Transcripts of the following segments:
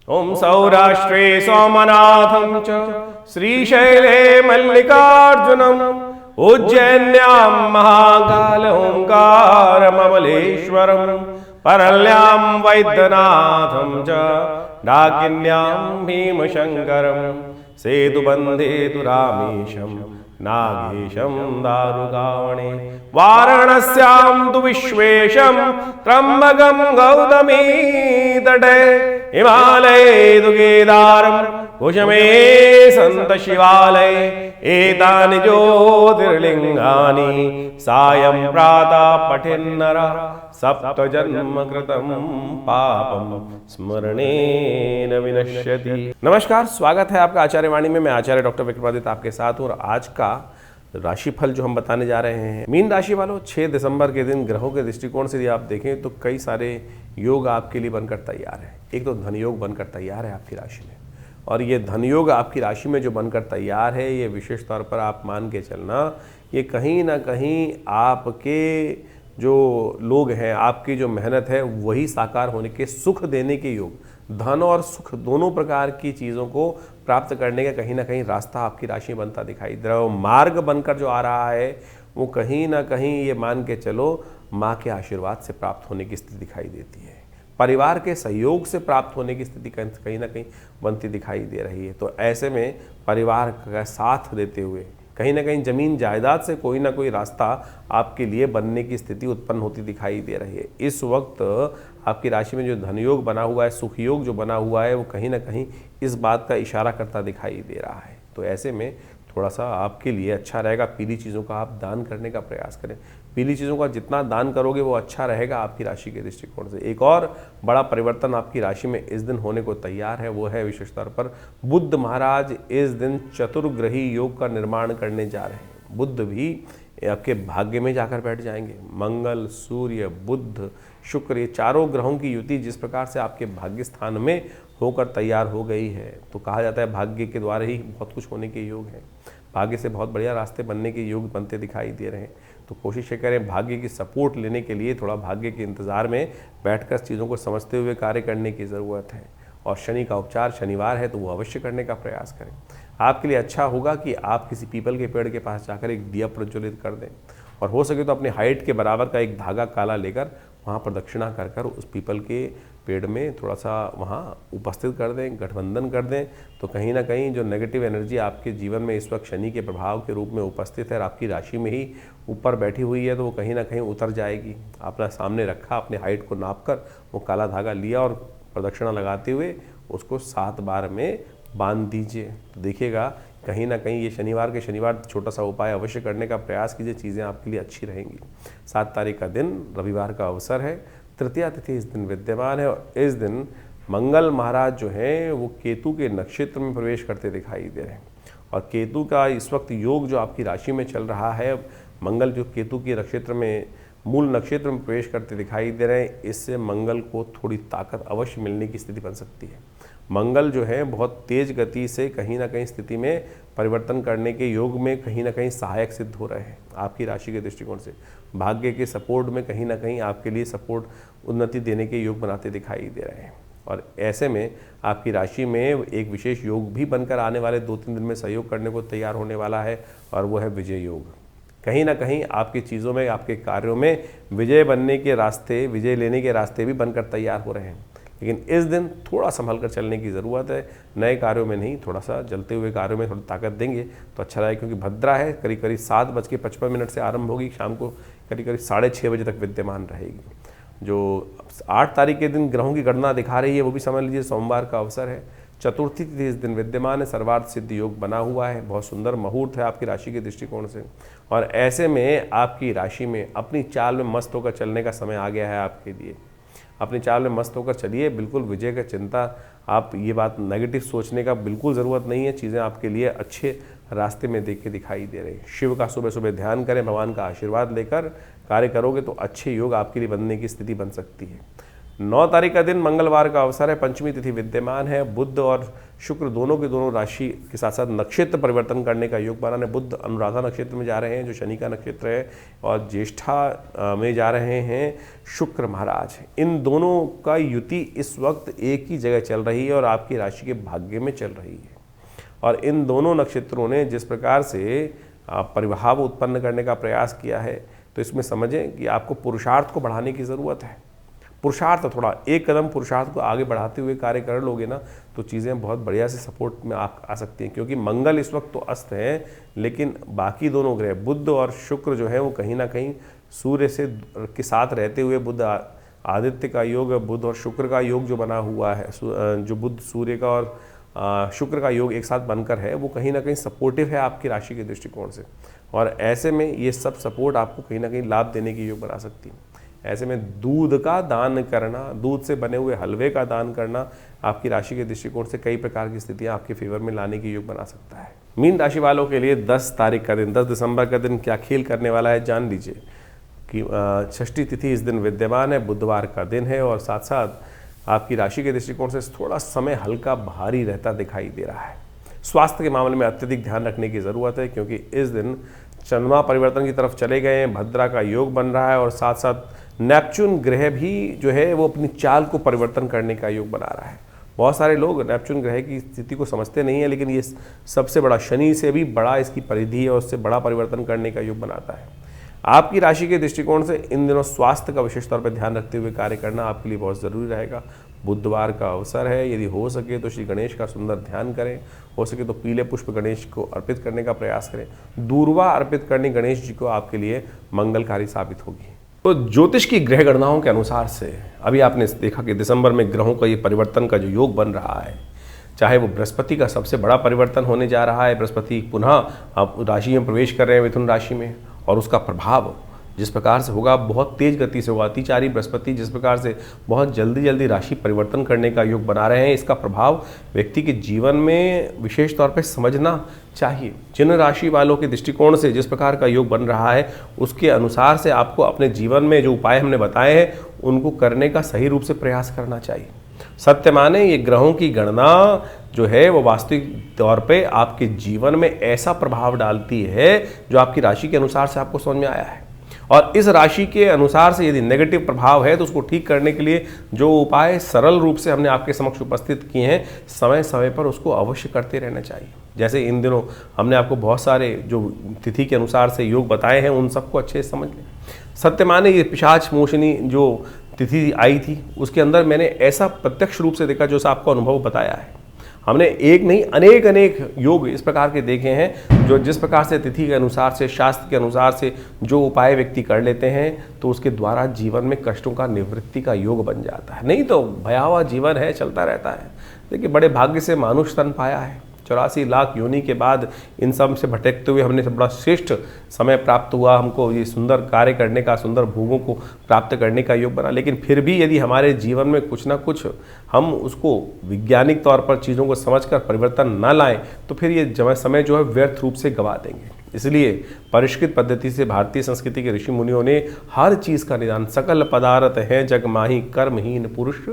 ओम सौराष्ट्रे सोमनाथं च श्रीशैले मल्लिकार्जुनम् उज्जैन्यां महाकाल ओंकारममलेश्वरम् परल्यां वैद्यनाथं च डाकिन्यां भीमशङ्करम् सेतुबन्धे तु रामेशं नागेशं दारुकावणे वाराणस्यां तु विश्वेशं त्र्यम्बकं गौतमी तटे हिमालये तु केदारं कुशमे सन्त शिवालये एतानि ज्योतिर्लिङ्गानि सायं प्रातः पठेन्नरः सप्तजन्म कृतं पापं स्मरणेन विनश्यति। नमस्कार, स्वागत है आपका आचार्य वाणी में। मैं आचार्य डॉक्टर विक्रमादित्य आपके साथ हूँ और आज का राशिफल जो हम बताने जा रहे हैं, मीन राशि वालों, 6 दिसंबर के दिन ग्रहों के दृष्टिकोण से यदि आप देखें तो कई सारे योग आपके लिए बनकर तैयार है। एक तो धन योग बनकर तैयार है आपकी राशि में, और ये धन योग आपकी राशि में जो बनकर तैयार है, ये विशेष तौर पर आप मान के चलना, ये कहीं ना कहीं आपके जो लोग हैं, आपकी जो मेहनत है, वही साकार होने के, सुख देने के योग, धन और सुख दोनों प्रकार की चीज़ों को प्राप्त करने का कहीं ना कहीं रास्ता आपकी राशि में बनता दिखाई दे रहा है। मार्ग बनकर जो आ रहा है वो कहीं ना कहीं ये मान के चलो माँ के आशीर्वाद से प्राप्त होने की स्थिति दिखाई देती है, परिवार के सहयोग से प्राप्त होने की स्थिति कहीं ना कहीं बनती दिखाई दे रही है। तो ऐसे में परिवार का साथ देते हुए कहीं ना कहीं जमीन जायदाद से कोई ना कोई रास्ता आपके लिए बनने की स्थिति उत्पन्न होती दिखाई दे रही है। इस वक्त आपकी राशि में जो धन योग बना हुआ है, सुख योग जो बना हुआ है, वो कहीं ना कहीं इस बात का इशारा करता दिखाई दे रहा है। तो ऐसे में थोड़ा सा आपके लिए अच्छा रहेगा, पीली चीज़ों का आप दान करने का प्रयास करें। पीली चीज़ों का जितना दान करोगे वो अच्छा रहेगा आपकी राशि के दृष्टिकोण से। एक और बड़ा परिवर्तन आपकी राशि में इस दिन होने को तैयार है, वो है विशेष तौर पर बुद्ध महाराज इस दिन चतुर्ग्रही योग का निर्माण करने जा रहे हैं। बुद्ध भी आपके भाग्य में जाकर बैठ जाएंगे। मंगल, सूर्य, बुद्ध, शुक्र, ये चारों ग्रहों की युति जिस प्रकार से आपके भाग्य स्थान में होकर तैयार हो गई है, तो कहा जाता है भाग्य के द्वारा ही बहुत कुछ होने के योग हैं। भाग्य से बहुत बढ़िया रास्ते बनने के योग बनते दिखाई दे रहे हैं। तो कोशिश करें भाग्य की सपोर्ट लेने के लिए थोड़ा भाग्य के इंतज़ार में बैठकर चीज़ों को समझते हुए कार्य करने की ज़रूरत है। और शनि का उपचार शनिवार है तो वो अवश्य करने का प्रयास करें। आपके लिए अच्छा होगा कि आप किसी पीपल के पेड़ के पास जाकर एक दिया प्रज्वलित कर दें, और हो सके तो अपने हाइट के बराबर का एक धागा काला लेकर वहाँ प्रदक्षिणा कर कर उस पीपल के पेड़ में थोड़ा सा वहाँ उपस्थित कर दें, गठबंधन कर दें। तो कहीं ना कहीं जो नेगेटिव एनर्जी आपके जीवन में इस वक्त शनि के प्रभाव के रूप में उपस्थित है और आपकी राशि में ही ऊपर बैठी हुई है, तो वो कहीं ना कहीं उतर जाएगी। आपने सामने रखा, अपने हाइट को नाप कर वो काला धागा लिया और प्रदक्षिणा लगाते हुए उसको 7 बार में बांध दीजिए। तो देखिएगा कहीं ना कहीं ये शनिवार के शनिवार छोटा सा उपाय अवश्य करने का प्रयास कीजिए, चीज़ें आपके लिए अच्छी रहेंगी। 7 तारीख का दिन रविवार का अवसर है, तृतीया तिथि इस दिन विद्यमान है, और इस दिन मंगल महाराज जो हैं वो केतु के नक्षत्र में प्रवेश करते दिखाई दे रहे हैं। और केतु का इस वक्त योग जो आपकी राशि में चल रहा है, मंगल जो केतु के नक्षत्र में मूल नक्षत्र में प्रवेश करते दिखाई दे रहे हैं, इससे मंगल को थोड़ी ताकत अवश्य मिलने की स्थिति बन सकती है। मंगल जो है बहुत तेज गति से कहीं ना कहीं स्थिति में परिवर्तन करने के योग में कहीं ना कहीं सहायक सिद्ध हो रहे हैं आपकी राशि के दृष्टिकोण से। भाग्य के सपोर्ट में कहीं ना कहीं आपके लिए सपोर्ट, उन्नति देने के योग बनाते दिखाई दे रहे हैं। और ऐसे में आपकी राशि में एक विशेष योग भी बनकर आने वाले 2-3 दिन में सहयोग करने को तैयार होने वाला है, और वो है विजय योग। कहीं ना कहीं आपकी चीज़ों में, आपके कार्यों में विजय बनने के रास्ते, विजय लेने के रास्ते भी बनकर तैयार हो रहे हैं। लेकिन इस दिन थोड़ा संभल कर चलने की ज़रूरत है। नए कार्यों में नहीं, थोड़ा सा जलते हुए कार्यों में थोड़ी ताकत देंगे तो अच्छा रहेगा, क्योंकि भद्रा है, करीब करीब 7:55 से आरंभ होगी, शाम को करीब करीब 6:30 बजे तक विद्यमान रहेगी। जो 8 तारीख के दिन ग्रहों की गणना दिखा रही है वो भी समझ लीजिए, सोमवार का अवसर है, चतुर्थी तिथि इस दिन विद्यमान है, सर्वार्थ सिद्धि योग बना हुआ है, बहुत सुंदर मुहूर्त है आपकी राशि के दृष्टिकोण से। और ऐसे में आपकी राशि में अपनी चाल में मस्त होकर चलने का समय आ गया है आपके लिए। अपनी चाल में मस्त होकर चलिए, बिल्कुल विजय का चिंता, आप ये बात नेगेटिव सोचने का बिल्कुल ज़रूरत नहीं है। चीज़ें आपके लिए अच्छे रास्ते में देख के दिखाई दे रही है। शिव का सुबह सुबह ध्यान करें, भगवान का आशीर्वाद लेकर कार्य करोगे तो अच्छे योग आपके लिए बनने की स्थिति बन सकती है। 9 तारीख का दिन मंगलवार का अवसर है, पंचमी तिथि विद्यमान है। बुध और शुक्र दोनों के दोनों राशि के साथ साथ नक्षत्र परिवर्तन करने का योग बना है। बुध अनुराधा नक्षत्र में जा रहे हैं जो शनि का नक्षत्र है, और ज्येष्ठा में जा रहे हैं शुक्र महाराज। इन दोनों का युति इस वक्त एक ही जगह चल रही है और आपकी राशि के भाग्य में चल रही है। और इन दोनों नक्षत्रों ने जिस प्रकार से परिभाव उत्पन्न करने का प्रयास किया है, तो इसमें समझें कि आपको पुरुषार्थ को बढ़ाने की ज़रूरत है। पुरुषार्थ थोड़ा एक कदम पुरुषार्थ को आगे बढ़ाते हुए कार्य कर लोगे ना, तो चीज़ें बहुत बढ़िया से सपोर्ट में आ सकती हैं। क्योंकि मंगल इस वक्त तो अस्त है, लेकिन बाकी दोनों ग्रह बुध और शुक्र जो है वो कहीं ना कहीं सूर्य से के साथ रहते हुए, बुध आदित्य का योग, बुध और शुक्र का योग जो बना हुआ है, जो बुध सूर्य का और शुक्र का योग एक साथ बनकर है, वो कहीं ना कहीं सपोर्टिव है आपकी राशि के दृष्टिकोण से। और ऐसे में ये सब सपोर्ट आपको कहीं ना कहीं लाभ देने की योग बना सकती है। ऐसे में दूध का दान करना, दूध से बने हुए हलवे का दान करना आपकी राशि के दृष्टिकोण से कई प्रकार की स्थितियां आपके फेवर में लाने की योग बना सकता है। मीन राशि वालों के लिए 10 तारीख का दिन, 10 दिसंबर का दिन क्या खेल करने वाला है जान लीजिए कि षष्ठी तिथि इस दिन विद्यमान है, बुधवार का दिन है, और साथ साथ आपकी राशि के दृष्टिकोण से थोड़ा समय हल्का भारी रहता दिखाई दे रहा है। स्वास्थ्य के मामले में अत्यधिक ध्यान रखने की ज़रूरत है, क्योंकि इस दिन चंद्रमा परिवर्तन की तरफ चले गए हैं, भद्रा का योग बन रहा है, और साथ साथ नेपच्यून ग्रह भी जो है वो अपनी चाल को परिवर्तन करने का योग बना रहा है। बहुत सारे लोग नेपच्यून ग्रह की स्थिति को समझते नहीं है, लेकिन ये सबसे बड़ा, शनि से भी बड़ा इसकी परिधि है और उससे बड़ा परिवर्तन करने का योग बनाता है। आपकी राशि के दृष्टिकोण से इन दिनों स्वास्थ्य का विशेष तौर पर ध्यान रखते हुए कार्य करना आपके लिए बहुत ज़रूरी रहेगा। बुधवार का अवसर है, यदि हो सके तो श्री गणेश का सुंदर ध्यान करें, हो सके तो पीले पुष्प गणेश को अर्पित करने का प्रयास करें। दूर्वा अर्पित करनी गणेश जी को आपके लिए मंगलकारी साबित होगी। तो ज्योतिष की ग्रह गणनाओं के अनुसार से अभी आपने देखा कि दिसंबर में ग्रहों का ये परिवर्तन का जो योग बन रहा है, चाहे वो बृहस्पति का सबसे बड़ा परिवर्तन होने जा रहा है, बृहस्पति पुनः आप राशि में प्रवेश कर रहे हैं मिथुन राशि में, और उसका प्रभाव जिस प्रकार से होगा बहुत तेज गति से होगा। अतिचारी बृहस्पति जिस प्रकार से बहुत जल्दी राशि परिवर्तन करने का योग बना रहे हैं, इसका प्रभाव व्यक्ति के जीवन में विशेष तौर पर समझना चाहिए। जिन राशि वालों के दृष्टिकोण से जिस प्रकार का योग बन रहा है, उसके अनुसार से आपको अपने जीवन में जो उपाय हमने बताए हैं उनको करने का सही रूप से प्रयास करना चाहिए। सत्य माने ये ग्रहों की गणना जो है वो वास्तविक तौर पे आपके जीवन में ऐसा प्रभाव डालती है जो आपकी राशि के अनुसार से आपको समझ में आया है। और इस राशि के अनुसार से यदि नेगेटिव प्रभाव है तो उसको ठीक करने के लिए जो उपाय सरल रूप से हमने आपके समक्ष उपस्थित किए हैं, समय समय पर उसको अवश्य करते रहना चाहिए। जैसे इन दिनों हमने आपको बहुत सारे जो तिथि के अनुसार से योग बताए हैं, उन सबको अच्छे से समझ लें। सत्य माने ये पिशाच मोशनी जो तिथि आई थी, उसके अंदर मैंने ऐसा प्रत्यक्ष रूप से देखा जो आपको अनुभव बताया है। हमने एक नहीं अनेक योग इस प्रकार के देखे हैं जो जिस प्रकार से तिथि के अनुसार से, शास्त्र के अनुसार से जो उपाय व्यक्ति कर लेते हैं, तो उसके द्वारा जीवन में कष्टों का निवृत्ति का योग बन जाता है। नहीं तो भयावह जीवन है, चलता रहता है। देखिए, बड़े भाग्य से मानुष तन पाया है। 84 लाख योनि के बाद इन सब से भटकते हुए हमने बड़ा श्रेष्ठ समय प्राप्त हुआ, हमको ये सुंदर कार्य करने का, सुंदर भोगों को प्राप्त करने का योग बना। लेकिन फिर भी यदि हमारे जीवन में कुछ ना कुछ हम उसको वैज्ञानिक तौर पर चीज़ों को समझकर परिवर्तन न लाएं, तो फिर ये समय जो है व्यर्थ रूप से गंवा देंगे। इसलिए परिष्कृत पद्धति से भारतीय संस्कृति के ऋषि मुनियों ने हर चीज़ का निदान, सकल पदार्थ है जग माही, कर्महीन पुरुष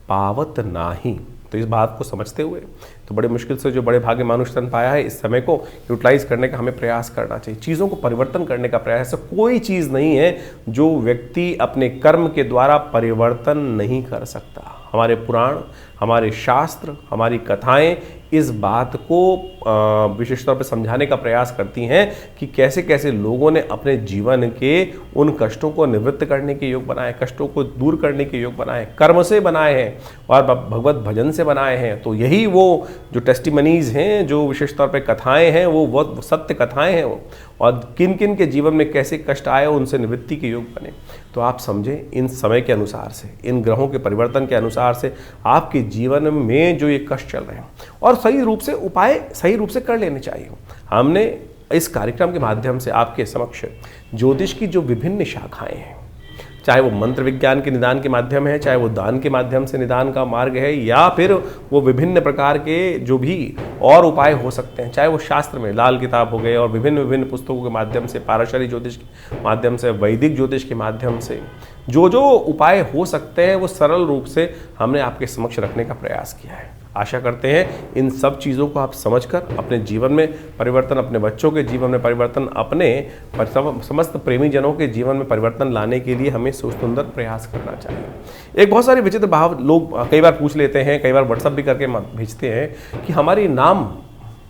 पावत नाही। तो इस बात को समझते हुए तो बड़े मुश्किल से जो बड़े भाग्य मानुष तन पाया है, इस समय को यूटिलाइज करने का हमें प्रयास करना चाहिए। चीज़ों को परिवर्तन करने का प्रयास। कोई चीज़ नहीं है जो व्यक्ति अपने कर्म के द्वारा परिवर्तन नहीं कर सकता। हमारे पुराण, हमारे शास्त्र, हमारी कथाएं इस बात को विशेष तौर पर समझाने का प्रयास करती हैं कि कैसे कैसे लोगों ने अपने जीवन के उन कष्टों को निवृत्त करने के योग बनाए, कष्टों को दूर करने के योग बनाए, कर्म से बनाए हैं और भगवत भजन से बनाए हैं। तो यही वो जो टेस्टिमनीज हैं, जो विशेष तौर पे कथाएं हैं, वो सत्य कथाएं हैं वो, और किन किन के जीवन में कैसे कष्ट आए उनसे निवृत्ति के योग बने। तो आप समझें, इन समय के अनुसार से, इन ग्रहों के परिवर्तन के अनुसार से आपके जीवन में जो ये कष्ट चल रहे हैं, और सही रूप से उपाय सही रूप से कर लेने चाहिए। हमने इस कार्यक्रम के माध्यम से आपके समक्ष ज्योतिष की जो विभिन्न शाखाएं हैं, चाहे वो मंत्र विज्ञान के निदान के माध्यम है, चाहे वो दान के माध्यम से निदान का मार्ग है, या फिर वो विभिन्न प्रकार के जो भी और उपाय हो सकते हैं, चाहे वो शास्त्र में लाल किताब हो गए और विभिन्न पुस्तकों के माध्यम से, पाराशरी ज्योतिष के माध्यम से, वैदिक ज्योतिष के माध्यम से, जो जो उपाय हो सकते हैं वो सरल रूप से हमने आपके समक्ष रखने का प्रयास किया है। आशा करते हैं इन सब चीज़ों को आप समझकर अपने जीवन में परिवर्तन, अपने बच्चों के जीवन में परिवर्तन, अपने समस्त प्रेमी जनों के जीवन में परिवर्तन लाने के लिए हमें सुंदर प्रयास करना चाहिए। एक बहुत सारे विचित्र भाव लोग कई बार पूछ लेते हैं, कई बार व्हाट्सएप भी करके भेजते हैं कि हमारी नाम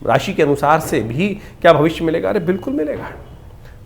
राशि के अनुसार से भी क्या भविष्य मिलेगा? अरे बिल्कुल मिलेगा।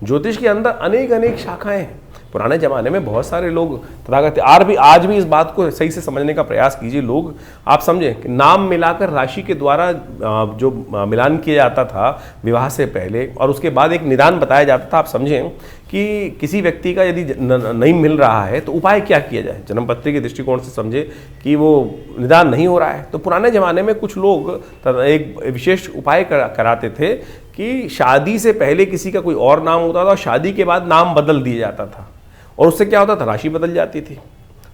ज्योतिष के अंदर अनेक अनेक शाखाएं हैं। पुराने ज़माने में बहुत सारे लोग तथागत आज भी इस बात को सही से समझने का प्रयास कीजिए। लोग आप समझें कि नाम मिलाकर राशि के द्वारा जो मिलान किया जाता था विवाह से पहले और उसके बाद एक निदान बताया जाता था। आप समझें कि किसी व्यक्ति का यदि नहीं मिल रहा है तो उपाय क्या किया जाए, जन्मपत्री के दृष्टिकोण से समझे कि वो निदान नहीं हो रहा है तो पुराने ज़माने में कुछ लोग एक विशेष उपाय कराते थे कि शादी से पहले किसी का कोई और नाम होता था और शादी के बाद नाम बदल दिया जाता था और उससे क्या होता था, राशि बदल जाती थी,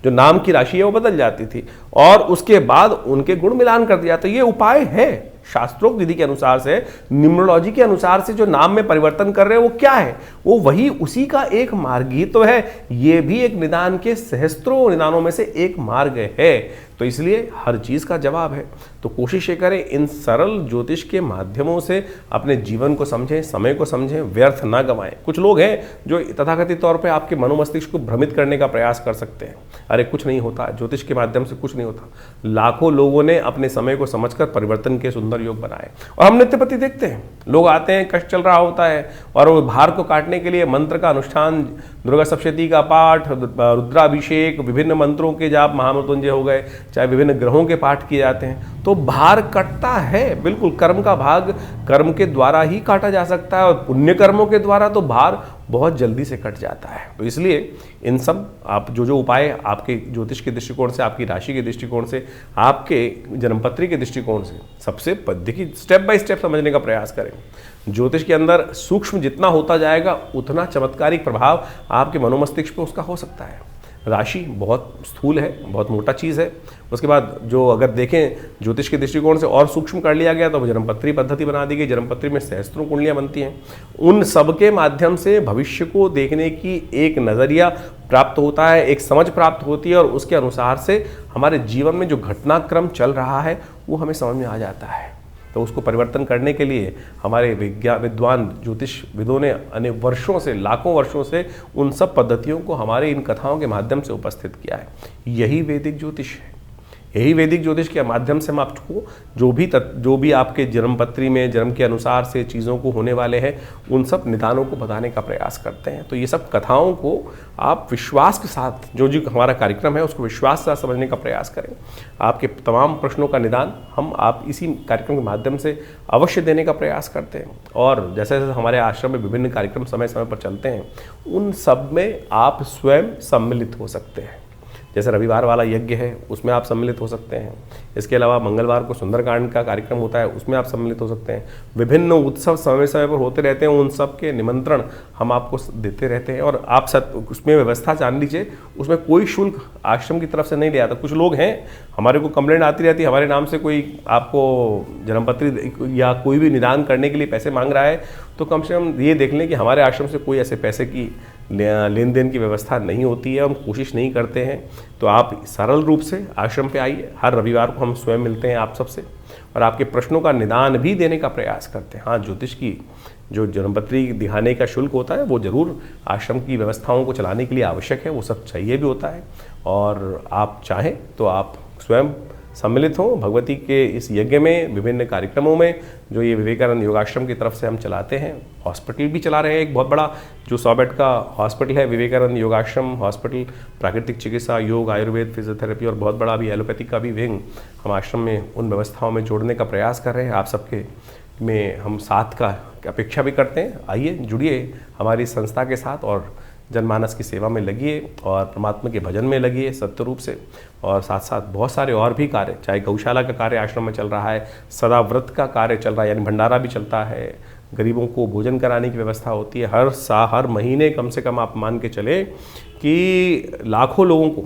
जो नाम की राशि है वो बदल जाती थी और उसके बाद उनके गुण मिलान कर दिया। तो ये उपाय है शास्त्रोक्त विधि के अनुसार से, न्यूमरोलॉजी के अनुसार से जो नाम में परिवर्तन कर रहे हैं वो क्या है, वो वही उसी का एक मार्ग ही तो है। ये भी एक निदान के सहस्त्रों निदानों में से एक मार्ग है। तो इसलिए हर चीज़ का जवाब है। तो कोशिश ये करें इन सरल ज्योतिष के माध्यमों से अपने जीवन को समझें, समय को समझें, व्यर्थ ना गंवाएं। कुछ लोग हैं जो तथाकथित तौर पे आपके मनोमस्तिष्क को भ्रमित करने का प्रयास कर सकते हैं। अरे कुछ नहीं होता, ज्योतिष के माध्यम से कुछ नहीं होता। लाखों लोगों ने अपने समय को समझकर परिवर्तन के सुंदर योग बनाए और हम नित्यपति देखते हैं, लोग आते हैं, कष्ट चल रहा होता है और वो भार को काटने के लिए मंत्र का अनुष्ठान, दुर्गा सप्तशती का पाठ, रुद्राभिषेक, विभिन्न मंत्रों के जाप, महामृत्युंजय हो गए, चाहे विभिन्न ग्रहों के पाठ किए जाते हैं तो भार कटता है। बिल्कुल, कर्म का भाग कर्म के द्वारा ही काटा जा सकता है और पुण्य कर्मों के द्वारा तो भार बहुत जल्दी से कट जाता है। तो इसलिए इन सब आप जो उपाय आपके ज्योतिष के दृष्टिकोण से, आपकी राशि के दृष्टिकोण से, आपके जन्मपत्री के दृष्टिकोण से सबसे देखिए स्टेप बाय स्टेप समझने का प्रयास करें। ज्योतिष के अंदर सूक्ष्म जितना होता जाएगा उतना चमत्कारिक प्रभाव आपके मनोमस्तिष्क पर उसका हो सकता है। राशि बहुत स्थूल है, बहुत मोटा चीज़ है। उसके बाद जो अगर देखें ज्योतिष के दृष्टिकोण से और सूक्ष्म कर लिया गया तो जन्मपत्री पद्धति बना दी गई। जन्मपत्री में सहस्त्रों कुंडलियाँ बनती हैं। उन सब के माध्यम से भविष्य को देखने की एक नज़रिया प्राप्त होता है, एक समझ प्राप्त होती है और उसके अनुसार से हमारे जीवन में जो घटनाक्रम चल रहा है वो हमें समझ में आ जाता है। तो उसको परिवर्तन करने के लिए हमारे विद्वान ज्योतिष विदों ने अनेक वर्षों से, लाखों वर्षों से उन सब पद्धतियों को हमारे इन कथाओं के माध्यम से उपस्थित किया है। यही वैदिक ज्योतिष है। यही वैदिक ज्योतिष के माध्यम से हम आपको जो भी आपके जन्मपत्री में जन्म के अनुसार से चीज़ों को होने वाले हैं उन सब निदानों को बताने का प्रयास करते हैं। तो ये सब कथाओं को आप विश्वास के साथ, जो हमारा कार्यक्रम है उसको विश्वास के साथ समझने का प्रयास करें। आपके तमाम प्रश्नों का निदान हम आप इसी कार्यक्रम के माध्यम से अवश्य देने का प्रयास करते हैं। और जैसे जैसे हमारे आश्रम में विभिन्न कार्यक्रम समय समय पर चलते हैं उन सब में आप स्वयं सम्मिलित हो सकते हैं। जैसे रविवार वाला यज्ञ है उसमें आप सम्मिलित हो सकते हैं। इसके अलावा मंगलवार को सुंदरकांड का कार्यक्रम होता है उसमें आप सम्मिलित हो सकते हैं। विभिन्न उत्सव समय समय पर होते रहते हैं, उन सब के निमंत्रण हम आपको देते रहते हैं और आप उसमें व्यवस्था जान लीजिए, उसमें कोई शुल्क आश्रम की तरफ से नहीं लिया जाता। कुछ लोग हैं हमारे को कंप्लेंट आती रहती है, हमारे नाम से कोई आपको जन्मपत्री या कोई भी निदान करने के लिए पैसे मांग रहा है, तो कम से कम ये देख लें कि हमारे आश्रम से कोई ऐसे पैसे की लेन देन की व्यवस्था नहीं होती है, हम कोशिश नहीं करते हैं। तो आप सरल रूप से आश्रम पे आइए, हर रविवार को हम स्वयं मिलते हैं आप सबसे और आपके प्रश्नों का निदान भी देने का प्रयास करते हैं। हाँ, ज्योतिष की जो जन्मपत्री दिखाने का शुल्क होता है वो जरूर आश्रम की व्यवस्थाओं को चलाने के लिए आवश्यक है, वो सब चाहिए भी होता है। और आप चाहें तो आप स्वयं सम्मिलित हों भगवती के इस यज्ञ में, विभिन्न कार्यक्रमों में जो ये विवेकानंद योगाश्रम की तरफ से हम चलाते हैं। हॉस्पिटल भी चला रहे हैं, एक बहुत बड़ा जो 100 बेड का हॉस्पिटल है विवेकानंद योगाश्रम हॉस्पिटल। प्राकृतिक चिकित्सा, योग, आयुर्वेद, फिजियोथेरेपी और बहुत बड़ा भी एलोपैथी का भी विंग हम आश्रम में उन व्यवस्थाओं में जोड़ने का प्रयास कर रहे हैं। आप सबके में हम साथ का अपेक्षा भी करते हैं। आइए जुड़िए हमारी संस्था के साथ और जनमानस की सेवा में लगिए और परमात्मा के भजन में लगिए सत्य रूप से। और साथ साथ बहुत सारे और भी कार्य, चाहे गौशाला का कार्य आश्रम में चल रहा है, सदा व्रत का कार्य चल रहा है, यानी भंडारा भी चलता है, गरीबों को भोजन कराने की व्यवस्था होती है। हर महीने कम से कम आप मान के चले कि लाखों लोगों को,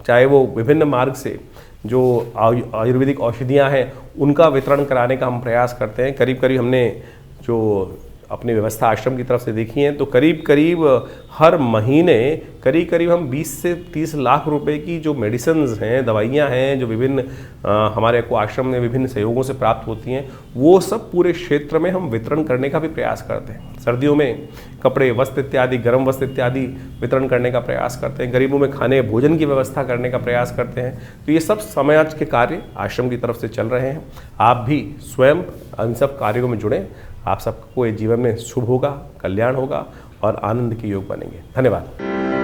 चाहे वो विभिन्न मार्ग से जो आयुर्वेदिक औषधियाँ हैं उनका वितरण कराने का हम प्रयास करते हैं। करीब करीब हमने जो अपनी व्यवस्था आश्रम की तरफ से देखी है तो करीब करीब हर महीने करीब हम 20 से 30 लाख रुपए की जो मेडिसिन्स हैं, दवाइयाँ हैं, जो विभिन्न हमारे को आश्रम में विभिन्न सहयोगों से प्राप्त होती हैं, वो सब पूरे क्षेत्र में हम वितरण करने का भी प्रयास करते हैं। सर्दियों में कपड़े, वस्त्र इत्यादि, गर्म वस्त्र इत्यादि वितरण करने का प्रयास करते हैं। गरीबों में खाने भोजन की व्यवस्था करने का प्रयास करते हैं। तो ये सब समाज के कार्य आश्रम की तरफ से चल रहे हैं। आप भी स्वयं इन सब कार्यों में जुड़ें। आप सबको ये जीवन में शुभ होगा, कल्याण होगा और आनंद के योग बनेंगे। धन्यवाद।